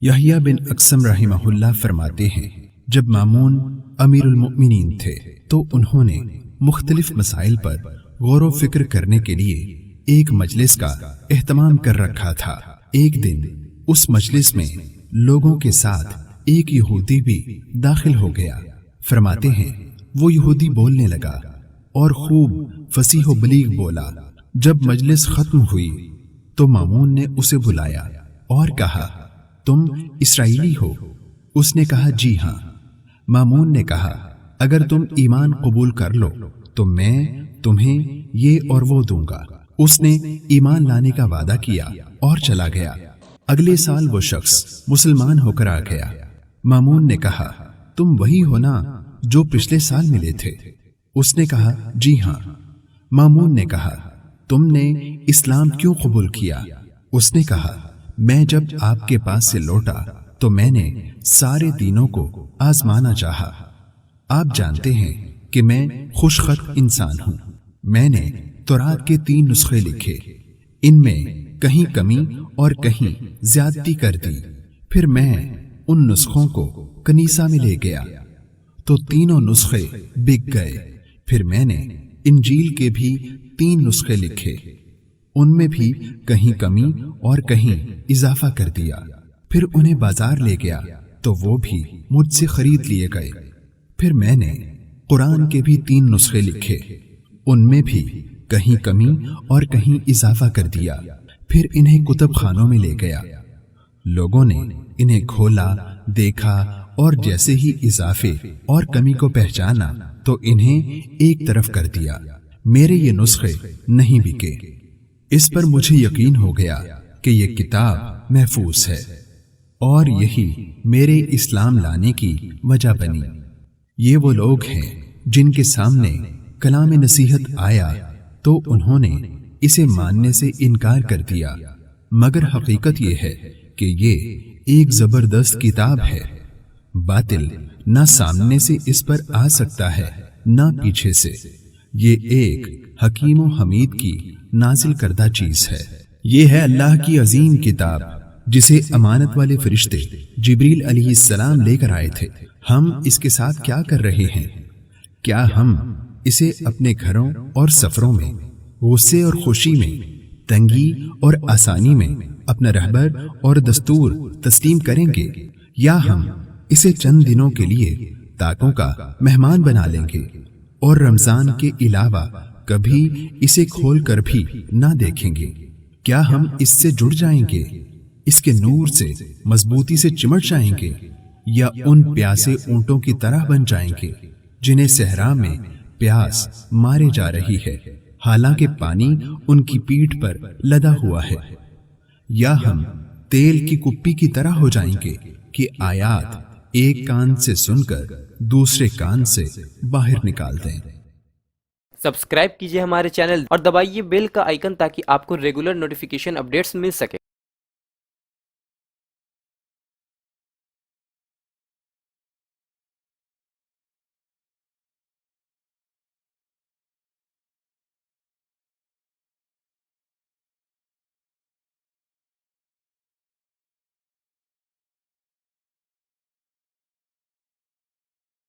یحییٰ بن اقسم رحمہ فرماتے ہیں، جب مامون امیر المؤمنین تھے تو انہوں نے مختلف مسائل پر غور و فکر کرنے کے لیے ایک مجلس کا اہتمام کر رکھا تھا۔ ایک دن اس مجلس میں لوگوں کے ساتھ ایک یہودی بھی داخل ہو گیا۔ فرماتے ہیں وہ یہودی بولنے لگا اور خوب فصیح و بلیغ بولا۔ جب مجلس ختم ہوئی تو مامون نے اسے بلایا اور کہا، تم اسرائیلی ہو؟ اس نے کہا، جی ہاں۔ مامون نے کہا، اگر تم ایمان قبول کر لو تو میں تمہیں یہ اور وہ دوں گا۔ اس نے ایمان لانے کا وعدہ کیا اور چلا گیا۔ اگلے سال وہ شخص مسلمان ہو کر آ گیا۔ مامون نے کہا، تم وہی ہو نا جو پچھلے سال ملے تھے؟ اس نے کہا، جی ہاں۔ مامون نے کہا، تم نے اسلام کیوں قبول کیا؟ اس نے کہا، میں جب آپ کے پاس سے لوٹا تو میں نے سارے دینوں کو آزمانا چاہا۔ آپ جانتے ہیں کہ میں خوش خط انسان ہوں۔ میں نے تورات کے 3 نسخے لکھے، ان میں کہیں کمی اور کہیں زیادتی کر دی۔ پھر میں ان نسخوں کو کنیسہ میں لے گیا تو تینوں نسخے بک گئے۔ پھر میں نے انجیل کے بھی 3 نسخے لکھے، ان میں بھی کہیں کمی اور کہیں اضافہ کر دیا۔ پھر انہیں بازار لے گیا تو وہ بھی مجھ سے خرید لیے گئے۔ پھر میں نے قرآن کے بھی 3 نسخے لکھے، ان میں بھی کہیں کمی اور کہیں اضافہ کر دیا۔ پھر انہیں کتب خانوں میں لے گیا۔ لوگوں نے انہیں کھولا، دیکھا اور جیسے ہی اضافے اور کمی کو پہچانا تو انہیں ایک طرف کر دیا۔ میرے یہ نسخے نہیں بکے۔ اس پر مجھے یقین ہو گیا کہ یہ کتاب محفوظ ہے اور یہی میرے اسلام لانے کی وجہ بنی۔ یہ وہ لوگ ہیں جن کے سامنے کلام نصیحت آیا تو انہوں نے اسے ماننے سے انکار کر دیا، مگر حقیقت یہ ہے کہ یہ ایک زبردست کتاب ہے۔ باطل نہ سامنے سے اس پر آ سکتا ہے نہ پیچھے سے۔ یہ ایک حکیم و حمید کی نازل کردہ چیز ہے۔ یہ ہے اللہ کی عظیم کتاب جسے امانت والے فرشتے جبریل علیہ السلام لے کر آئے تھے۔ ہم اس کے ساتھ کیا کر رہے ہیں؟ کیا ہم اسے اپنے گھروں اور سفروں میں، غصے اور خوشی میں، تنگی اور آسانی میں اپنا رہبر اور دستور تسلیم کریں گے، یا ہم اسے چند دنوں کے لیے طاقوں کا مہمان بنا لیں گے اور رمضان کے علاوہ کبھی اسے کھول کر بھی نہ دیکھیں گے؟ کیا ہم اس سے جڑ جائیں گے، اس کے نور سے مضبوطی سے چمٹ جائیں گے، یا ان پیاسے اونٹوں کی طرح بن جائیں گے جنہیں صحرا میں پیاس مارے جا رہی ہے حالانکہ پانی ان کی پیٹھ پر لدا ہوا ہے؟ یا ہم تیل کی کپی کی طرح ہو جائیں گے کہ آیات ایک کان سے سن کر دوسرے کان سے باہر نکال دیں۔ سبسکرائب کیجئے ہمارے چینل اور دبائیے بیل کا آئیکن تاکہ آپ کو ریگولر نوٹیفیکیشن اپڈیٹس مل سکے۔